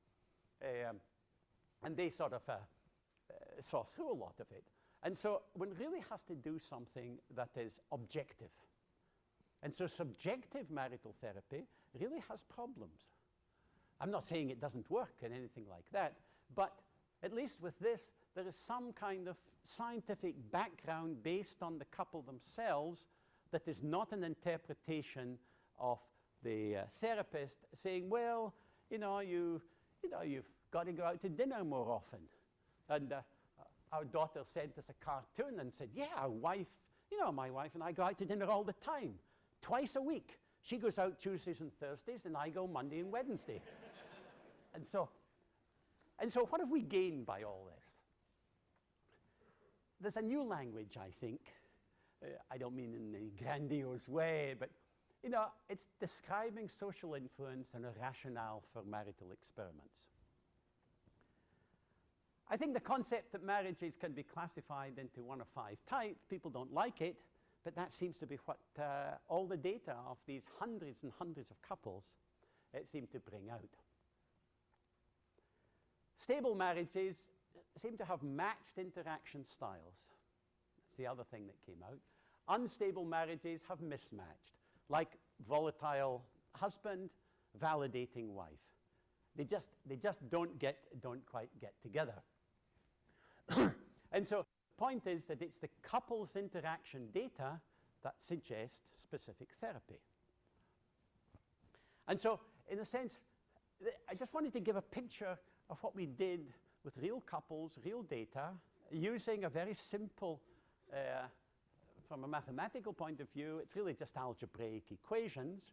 and they sort of saw through a lot of it. And so one really has to do something that is objective. And so subjective marital therapy really has problems. I'm not saying it doesn't work and anything like that, but at least with this, there is some kind of scientific background based on the couple themselves that is not an interpretation of the therapist saying, well, you've got to go out to dinner more often. And our daughter sent us a cartoon and said, yeah, my wife and I go out to dinner all the time, twice a week. She goes out Tuesdays and Thursdays, and I go Monday and Wednesday. And so And so what have we gained by all this? There's a new language, I think. I don't mean in a grandiose way, but you know, it's describing social influence and a rationale for marital experiments. I think the concept that marriages can be classified into one of 5 types, people don't like it, but that seems to be what all the data of these hundreds and hundreds of couples seem to bring out. Stable marriages seem to have matched interaction styles. That's the other thing that came out. Unstable marriages have mismatched, like volatile husband, validating wife. They just don't quite get together. And so the point is that it's the couple's interaction data that suggest specific therapy. And so, in a sense, I just wanted to give a picture of what we did with real couples, real data, using a very simple, from a mathematical point of view, it's really just algebraic equations.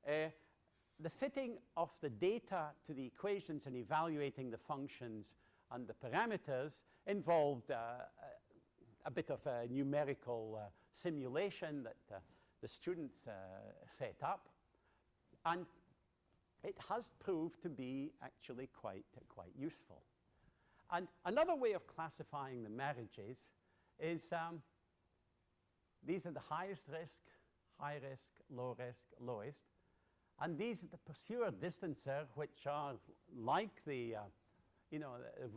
The fitting of the data to the equations and evaluating the functions and the parameters involved a bit of a numerical simulation that the students set up. And it has proved to be actually quite useful. And another way of classifying the marriages is these are the highest risk, high risk, low risk, lowest. And these are the pursuer distancer, which are like the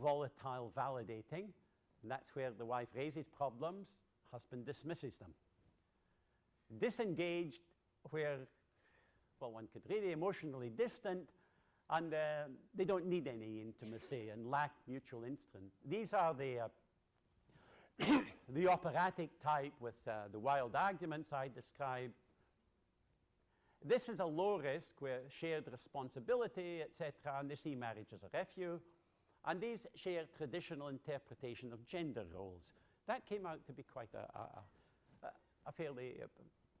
volatile validating. And that's where the wife raises problems, husband dismisses them. Disengaged, where, well, one could really emotionally distant, and they don't need any intimacy and lack mutual interest. These are the the operatic type with the wild arguments I described. This is a low risk where shared responsibility, etc., and they see marriage as a refuge. And these share traditional interpretation of gender roles. That came out to be quite a fairly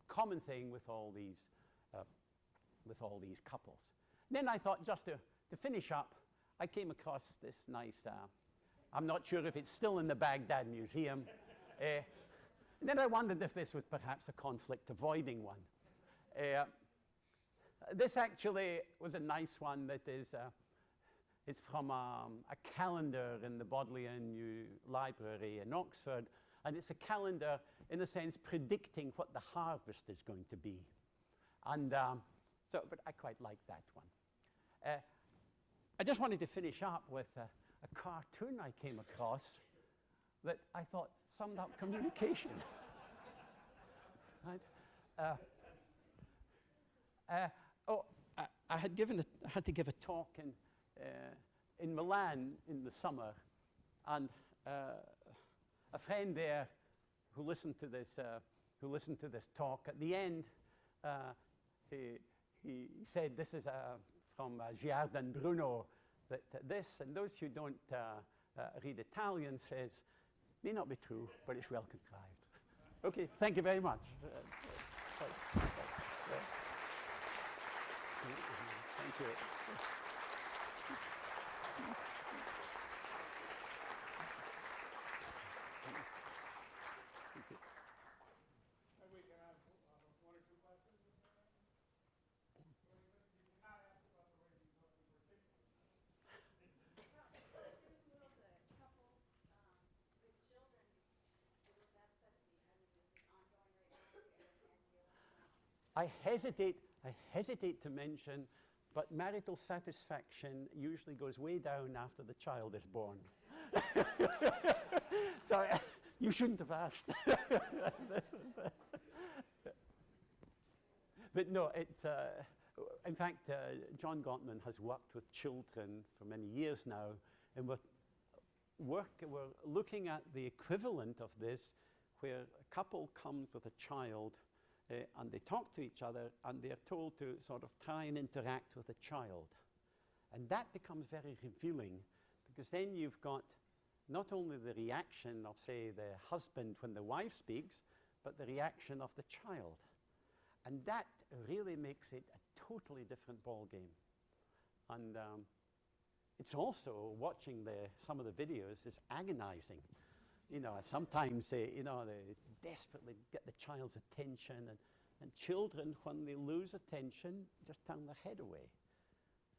common thing with all these couples. Then I thought, just to finish up, I came across this nice, I'm not sure if it's still in the Baghdad Museum. Then I wondered if this was perhaps a conflict-avoiding one. This actually was a nice one that is it's from a calendar in the Bodleian Library in Oxford, and it's a calendar, in a sense, predicting what the harvest is going to be. And but I quite like that one. I just wanted to finish up with a cartoon I came across that I thought summed up communication. Right? I had to give a talk in Milan in the summer, and a friend there who listened to this talk, at the end, he said, this is from Giardin Bruno, that this, and those who don't read Italian, says, may not be true, but it's well contrived. Okay, thank you very much. Thank you. I hesitate to mention, but marital satisfaction usually goes way down after the child is born. So you shouldn't have asked. But no, it's, in fact, John Gottman has worked with children for many years now, and we're looking at the equivalent of this, where a couple comes with a child, and they talk to each other, and they're told to sort of try and interact with the child. And that becomes very revealing, because then you've got not only the reaction of, say, the husband when the wife speaks, but the reaction of the child. And that really makes it a totally different ballgame. And it's also, watching some of the videos is agonizing. You know, sometimes they desperately get the child's attention, and children, when they lose attention, just turn their head away.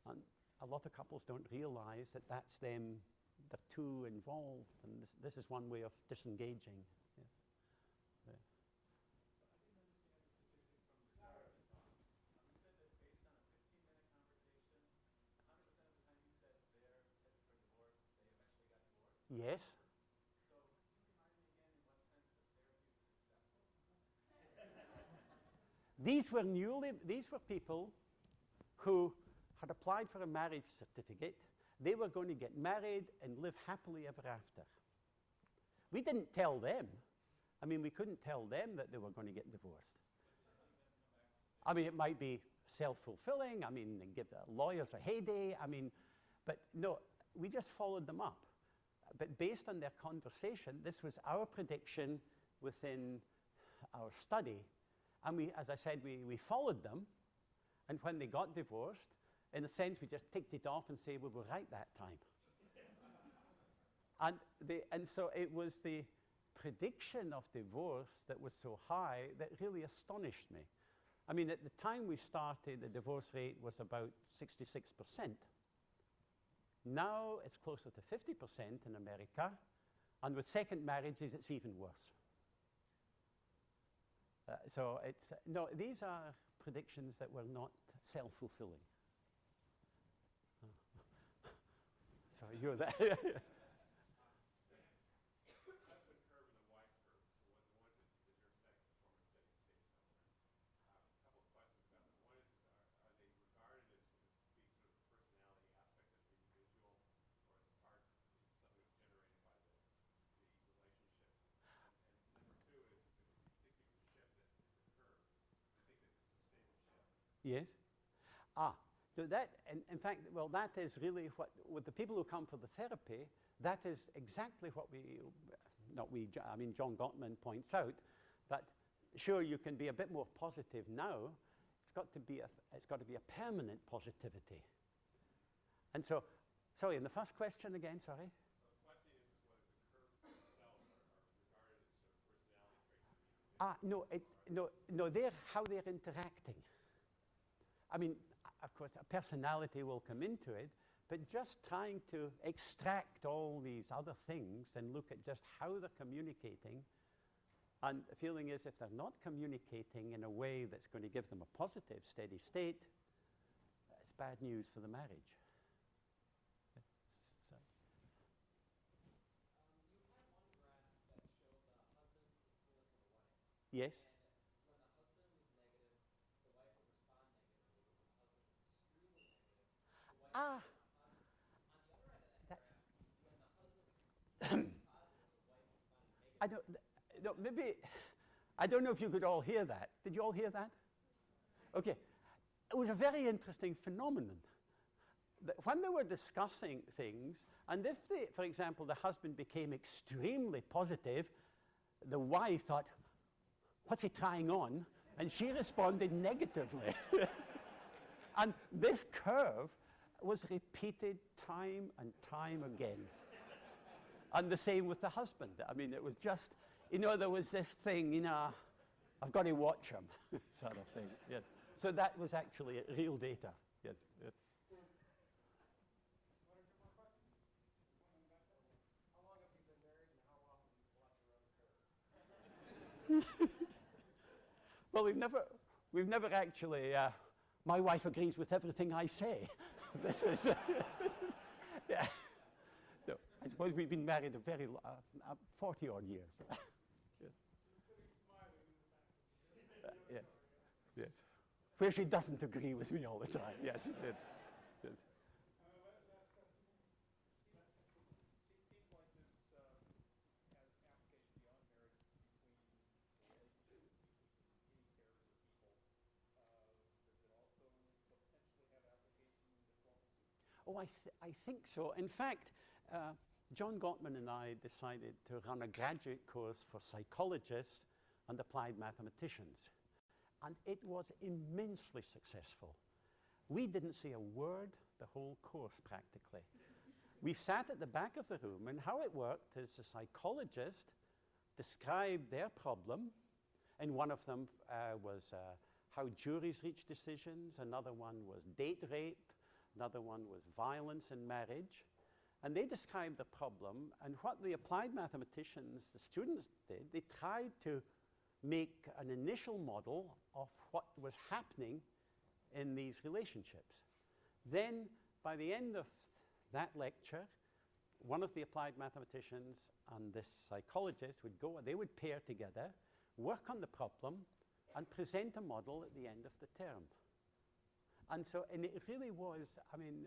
And a lot of couples don't realize that that's them, they're too involved, and this is one way of disengaging. Yes. Yeah. Yes. So you remind me again in what sense the therapy was successful? These were people who had applied for a marriage certificate. They were going to get married and live happily ever after. We didn't tell them. I mean, we couldn't tell them that they were going to get divorced. I mean, it might be self-fulfilling. I mean, give the lawyers a heyday. I mean, but no, we just followed them up. But based on their conversation, this was our prediction within our study. And we, as I said, we followed them. And when they got divorced, in a sense, we just ticked it off and say, we were right that time. And so it was the prediction of divorce that was so high that really astonished me. I mean, at the time we started, the divorce rate was about 66%. Now it's closer to 50% in America, and with second marriages, it's even worse. So it's, no, these are predictions that were not self-fulfilling. So you're there. Yes. So that, in fact, well, that is really what, with the people who come for the therapy, that is exactly what I mean, John Gottman points out that, sure, you can be a bit more positive now. It's got to be a permanent positivity. And so, sorry, and the first question again, sorry? The question is whether the curves themselves are regarded as sort of personality traits. No, how they're interacting. I mean, of course, a personality will come into it, but just trying to extract all these other things and look at just how they're communicating, and the feeling is if they're not communicating in a way that's going to give them a positive, steady state, it's bad news for the marriage. So. You had one graph that showed the husband's equivalent to the wife. Yes. I don't know if you could all hear that. Did you all hear that? Okay. It was a very interesting phenomenon. When they were discussing things, and if for example, the husband became extremely positive, the wife thought, what's he trying on? And she responded negatively. And this curve was repeated time and time again. And the same with the husband. I mean, it was just, there was this thing, I've got to watch him, sort of thing, yes. So that was actually real data, yes, yes. How long have you been married and how often do you watch your own curve? Well, we've never actually, my wife agrees with everything I say. This is, yeah. No, I suppose we've been married a very 40-odd years. Yes. Yes. Yes. Where she doesn't agree with me all the time. Yes. Yes. Yes. Seems like this has application beyond marriage between relationships between any pairs of people. Does it also potentially have application in diplomacy? Oh, I think so. In fact, John Gottman and I decided to run a graduate course for psychologists and applied mathematicians. And it was immensely successful. We didn't say a word the whole course practically. we sat at the back of the room, and how it worked is a psychologist described their problem, and one of them was how juries reach decisions, another one was date rape, another one was violence in marriage. And they described the problem, and what the applied mathematicians, the students did, they tried to make an initial model of what was happening in these relationships. Then, by the end of that lecture, one of the applied mathematicians and this psychologist would go, they would pair together, work on the problem, and present a model at the end of the term. And so, and it really was, I mean,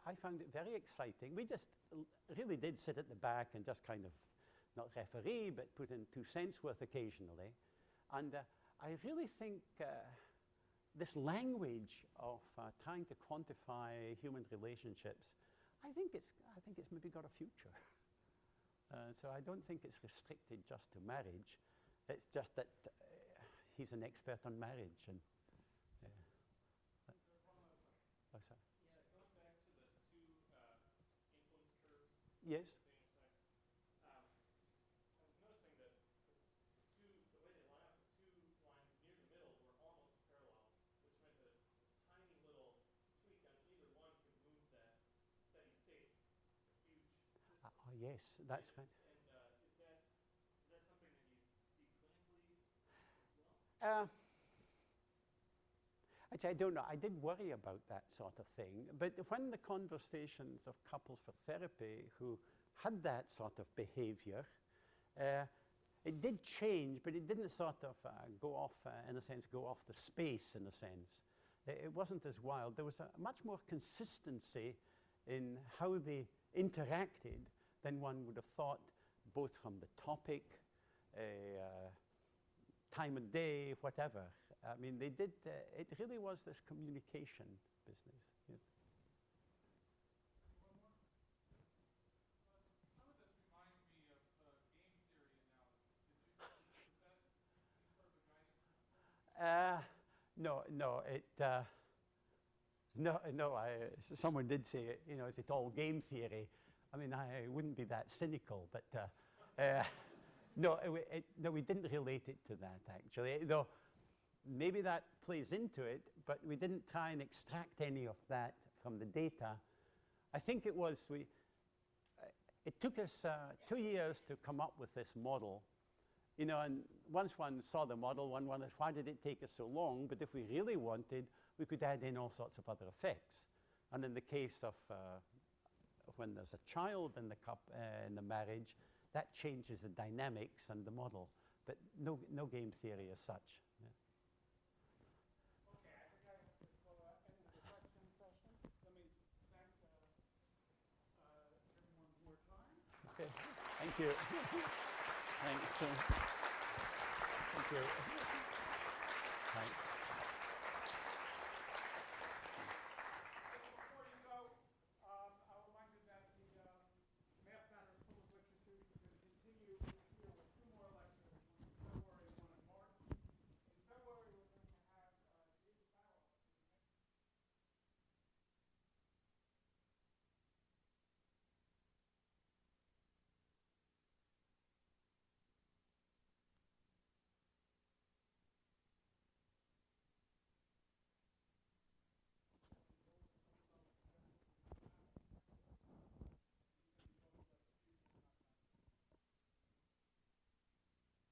I found it very exciting. We just really did sit at the back and just kind of, not referee, but put in 2 cents worth occasionally. And I really think this language of trying to quantify human relationships, I think it's maybe got a future. So I don't think it's restricted just to marriage. It's just that he's an expert on marriage. And oh, sorry. Yeah, going back to the 2 influence curves. Yes. I was noticing that the way they line up, the 2 lines near the middle were almost parallel, which meant that a tiny little tweak on either one could move that steady state a huge distance. Oh, yes, that's right. And is that something that you see clinically as well? Actually, I don't know. I did worry about that sort of thing. But when the conversations of couples for therapy who had that sort of behavior, it did change, but it didn't sort of go off, in a sense, go off the space, in a sense. It wasn't as wild. There was a much more consistency in how they interacted than one would have thought, both from the topic, time of day, whatever. I mean, they did, it really was this communication business. Yes. Some of this reminds me of game theory analysis. Is that sort of a guiding principle? Someone did say, you know, is it all game theory? I mean, I wouldn't be that cynical, but no, we didn't relate it to that, actually. Though maybe that plays into it, but we didn't try and extract any of that from the data. I think it was, it took us 2 years to come up with this model. You know, and once one saw the model, one wondered, why did it take us so long? But if we really wanted, we could add in all sorts of other effects. And in the case of when there's a child in the marriage, that changes the dynamics and the model. But no game theory as such. Yeah. Okay, I think I have to go end the question session. Let me thank everyone one more time. Okay, thank you. Thanks. Thank you. Thanks.